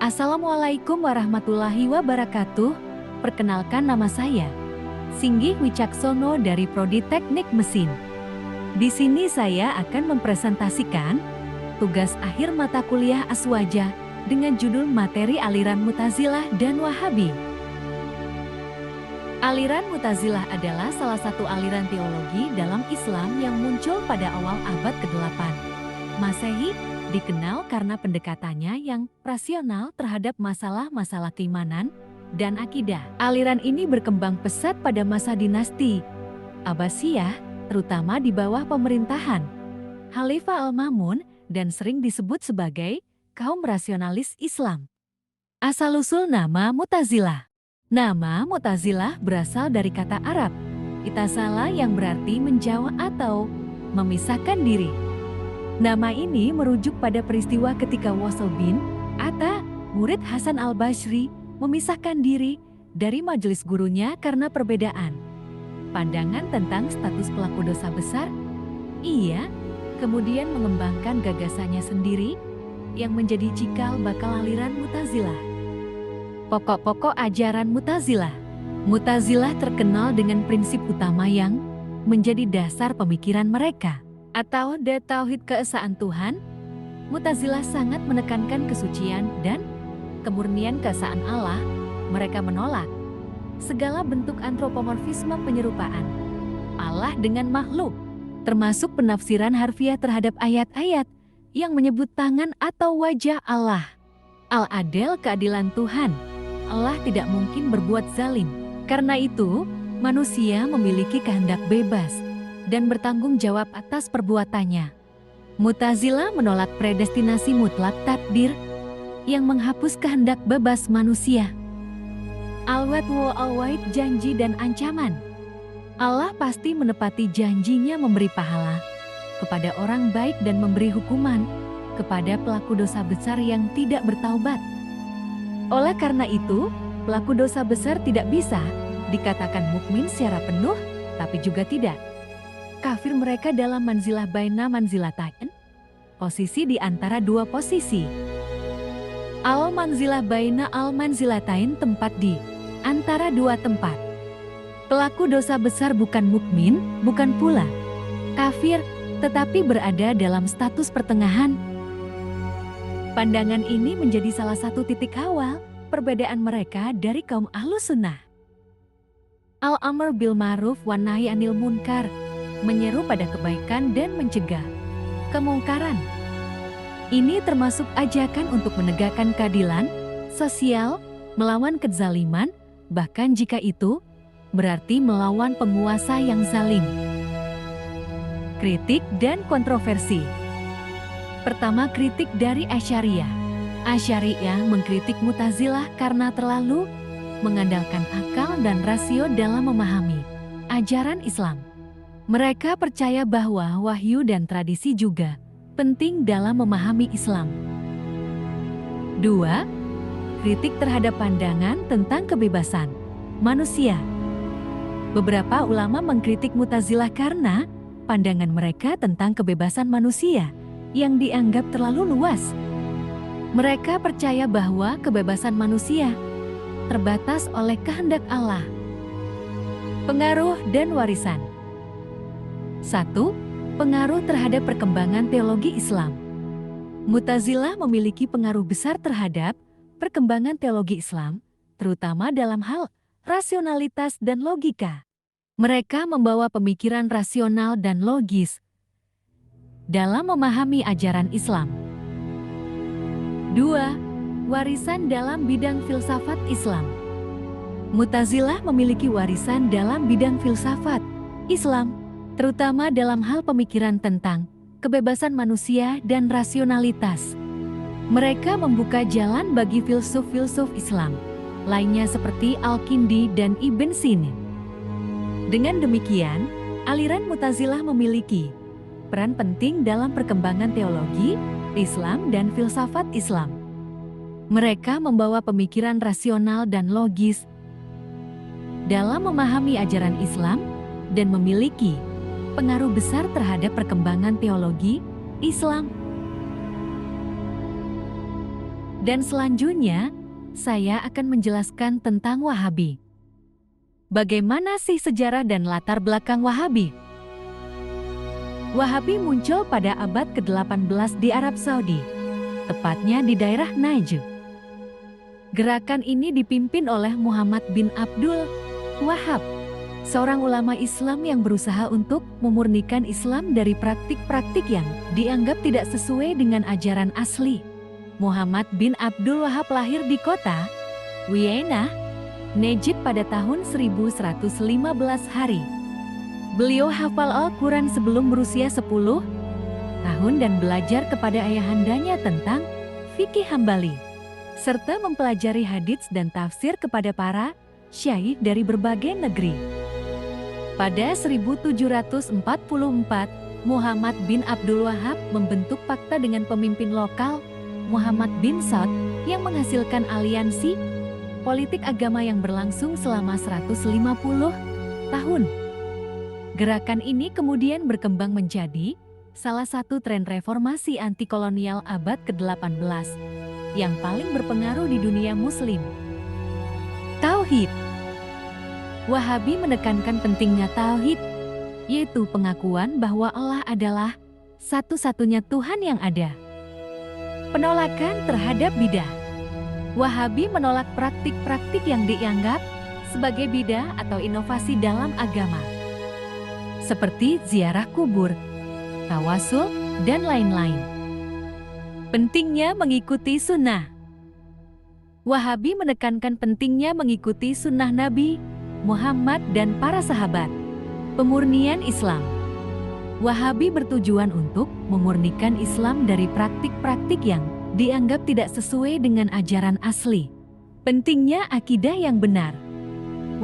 Assalamualaikum warahmatullahi wabarakatuh. Perkenalkan, nama saya Singgih Wicaksono dari Prodi Teknik Mesin. Di sini saya akan mempresentasikan tugas akhir mata kuliah Aswaja dengan judul materi aliran Mu'tazilah dan Wahabi. Aliran Mu'tazilah adalah salah satu aliran teologi dalam Islam yang muncul pada awal abad ke-8 Masehi, dikenal karena pendekatannya yang rasional terhadap masalah-masalah keimanan dan akidah. Aliran ini berkembang pesat pada masa dinasti Abbasiyah, terutama di bawah pemerintahan Khalifah Al-Ma'mun dan sering disebut sebagai kaum rasionalis Islam. Asal-usul nama Mu'tazilah. Nama Mu'tazilah berasal dari kata Arab itasala yang berarti menjauh atau memisahkan diri. Nama ini merujuk pada peristiwa ketika Wasl bin Atta, murid Hasan al-Basri, memisahkan diri dari majelis gurunya karena perbedaan pandangan tentang status pelaku dosa besar. Ia kemudian mengembangkan gagasannya sendiri yang menjadi cikal bakal aliran Mu'tazilah. Pokok-pokok ajaran Mu'tazilah. Mu'tazilah terkenal dengan prinsip utama yang menjadi dasar pemikiran mereka, atau tauhid keesaan Tuhan. Mu'tazilah sangat menekankan kesucian dan kemurnian keesaan Allah. Mereka menolak segala bentuk antropomorfisme penyerupaan Allah dengan makhluk, termasuk penafsiran harfiah terhadap ayat-ayat yang menyebut tangan atau wajah Allah. Al-Adil, keadilan Tuhan. Allah tidak mungkin berbuat zalim. Karena itu, manusia memiliki kehendak bebas dan bertanggung jawab atas perbuatannya. Mu'tazilah menolak predestinasi mutlak takdir yang menghapus kehendak bebas manusia. Al-wa'd wal-wa'id, janji dan ancaman. Allah pasti menepati janjinya memberi pahala kepada orang baik dan memberi hukuman kepada pelaku dosa besar yang tidak bertaubat. Oleh karena itu, pelaku dosa besar tidak bisa dikatakan mukmin secara penuh, tapi juga tidak kafir. Mereka dalam manzilah baina manzilatain, posisi di antara dua posisi. Al-manzilah baina al-manzilatain, tempat di antara dua tempat. Pelaku dosa besar bukan mukmin, bukan pula kafir, tetapi berada dalam status pertengahan. Pandangan ini menjadi salah satu titik awal perbedaan mereka dari kaum Ahlus Sunnah. Al-amr bil ma'ruf wan nahi anil munkar, menyeru pada kebaikan dan mencegah kemungkaran. Ini termasuk ajakan untuk menegakkan keadilan sosial, melawan kezaliman, bahkan jika itu berarti melawan penguasa yang zalim. Kritik dan kontroversi. Pertama, kritik dari Asy'ariyah. Asy'ariyah mengkritik Mu'tazilah karena terlalu mengandalkan akal dan rasio dalam memahami ajaran Islam. Mereka percaya bahwa wahyu dan tradisi juga penting dalam memahami Islam. 2. Kritik terhadap pandangan tentang kebebasan manusia. Beberapa ulama mengkritik Mu'tazilah karena pandangan mereka tentang kebebasan manusia yang dianggap terlalu luas. Mereka percaya bahwa kebebasan manusia terbatas oleh kehendak Allah. Pengaruh dan warisan. 1. Pengaruh terhadap perkembangan teologi Islam. Mu'tazilah memiliki pengaruh besar terhadap perkembangan teologi Islam, terutama dalam hal rasionalitas dan logika. Mereka membawa pemikiran rasional dan logis dalam memahami ajaran Islam. 2. Warisan dalam bidang filsafat Islam. Mu'tazilah memiliki warisan dalam bidang filsafat Islam, terutama dalam hal pemikiran tentang kebebasan manusia dan rasionalitas. Mereka membuka jalan bagi filsuf-filsuf Islam lainnya seperti Al-Kindi dan Ibn Sina. Dengan demikian, aliran Mu'tazilah memiliki peran penting dalam perkembangan teologi Islam dan filsafat Islam. Mereka membawa pemikiran rasional dan logis dalam memahami ajaran Islam dan memiliki pengaruh besar terhadap perkembangan teologi Islam. Dan selanjutnya, saya akan menjelaskan tentang Wahabi. Bagaimana sih sejarah dan latar belakang Wahabi? Wahabi muncul pada abad ke-18 di Arab Saudi, tepatnya di daerah Najd. Gerakan ini dipimpin oleh Muhammad bin Abdul Wahab, seorang ulama Islam yang berusaha untuk memurnikan Islam dari praktik-praktik yang dianggap tidak sesuai dengan ajaran asli. Muhammad bin Abdul Wahab lahir di kota Vienna, Najd pada tahun 1115 hari. Beliau hafal Al-Quran sebelum berusia 10 tahun dan belajar kepada ayahandanya tentang fikih Hambali, serta mempelajari hadits dan tafsir kepada para syaikh dari berbagai negeri. Pada 1744, Muhammad bin Abdul Wahab membentuk pakta dengan pemimpin lokal Muhammad bin Saud yang menghasilkan aliansi politik agama yang berlangsung selama 150 tahun. Gerakan ini kemudian berkembang menjadi salah satu tren reformasi anti-kolonial abad ke-18 yang paling berpengaruh di dunia muslim. Tauhid. Wahabi menekankan pentingnya tauhid, yaitu pengakuan bahwa Allah adalah satu-satunya Tuhan yang ada. Penolakan terhadap bidah. Wahabi menolak praktik-praktik yang dianggap sebagai bidah atau inovasi dalam agama, seperti ziarah kubur, tawasul, dan lain-lain. Pentingnya mengikuti sunnah. Wahabi menekankan pentingnya mengikuti sunnah Nabi Muhammad dan para sahabat. Pemurnian Islam. Wahabi bertujuan untuk memurnikan Islam dari praktik-praktik yang dianggap tidak sesuai dengan ajaran asli. Pentingnya akidah yang benar.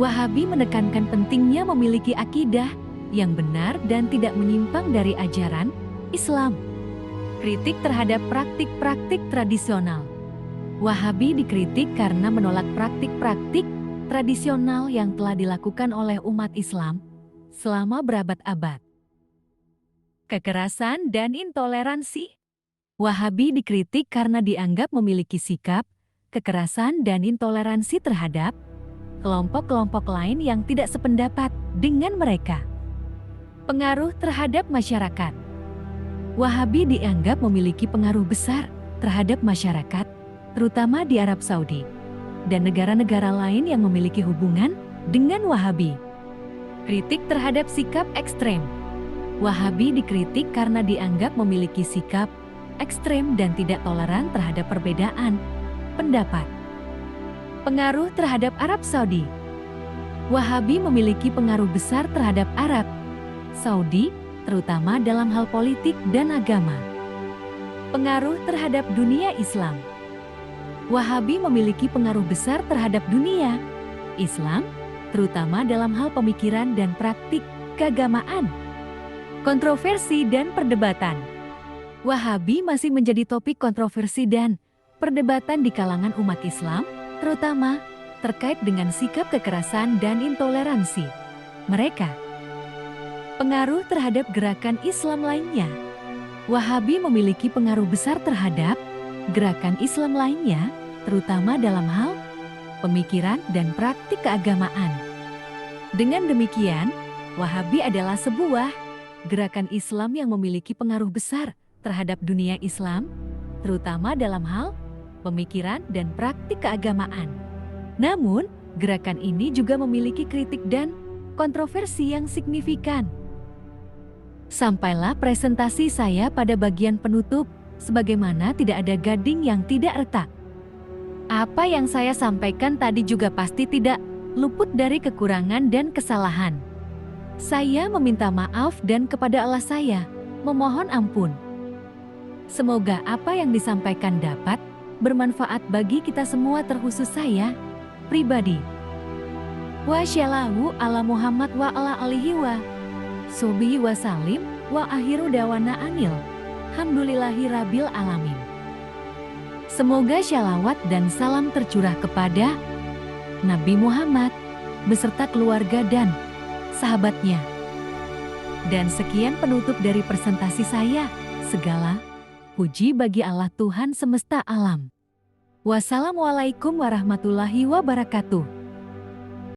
Wahabi menekankan pentingnya memiliki akidah yang benar dan tidak menyimpang dari ajaran Islam. Kritik terhadap praktik-praktik tradisional. Wahabi dikritik karena menolak praktik-praktik tradisional yang telah dilakukan oleh umat Islam selama berabad-abad. Kekerasan dan intoleransi. Wahabi dikritik karena dianggap memiliki sikap kekerasan dan intoleransi terhadap kelompok-kelompok lain yang tidak sependapat dengan mereka. Pengaruh terhadap masyarakat. Wahabi dianggap memiliki pengaruh besar terhadap masyarakat, terutama di Arab Saudi dan negara-negara lain yang memiliki hubungan dengan Wahabi. Kritik terhadap sikap ekstrem. Wahabi dikritik karena dianggap memiliki sikap ekstrem dan tidak toleran terhadap perbedaan pendapat. Pengaruh terhadap Arab Saudi. Wahabi memiliki pengaruh besar terhadap Arab Saudi, terutama dalam hal politik dan agama. Pengaruh terhadap dunia Islam. Wahabi memiliki pengaruh besar terhadap dunia Islam, terutama dalam hal pemikiran dan praktik keagamaan. Kontroversi dan perdebatan. Wahabi masih menjadi topik kontroversi dan perdebatan di kalangan umat Islam, terutama terkait dengan sikap kekerasan dan intoleransi mereka. Pengaruh terhadap gerakan Islam lainnya. Wahabi memiliki pengaruh besar terhadap gerakan Islam lainnya, terutama dalam hal pemikiran dan praktik keagamaan. Dengan demikian, Wahabi adalah sebuah gerakan Islam yang memiliki pengaruh besar terhadap dunia Islam, terutama dalam hal pemikiran dan praktik keagamaan. Namun, gerakan ini juga memiliki kritik dan kontroversi yang signifikan. Sampailah presentasi saya pada bagian penutup, sebagaimana tidak ada gading yang tidak retak. Apa yang saya sampaikan tadi juga pasti tidak luput dari kekurangan dan kesalahan. Saya meminta maaf dan kepada Allah saya memohon ampun. Semoga apa yang disampaikan dapat bermanfaat bagi kita semua, terkhusus saya pribadi. Wassalamu ala Muhammad wa ala alihi wa sahbihi wa salim wa akhiru dawana anil hamdulillahi rabbil alamin. Semoga shalawat dan salam tercurah kepada Nabi Muhammad beserta keluarga dan sahabatnya. Dan sekian penutup dari presentasi saya. Segala puji bagi Allah Tuhan semesta alam. Wassalamualaikum warahmatullahi wabarakatuh.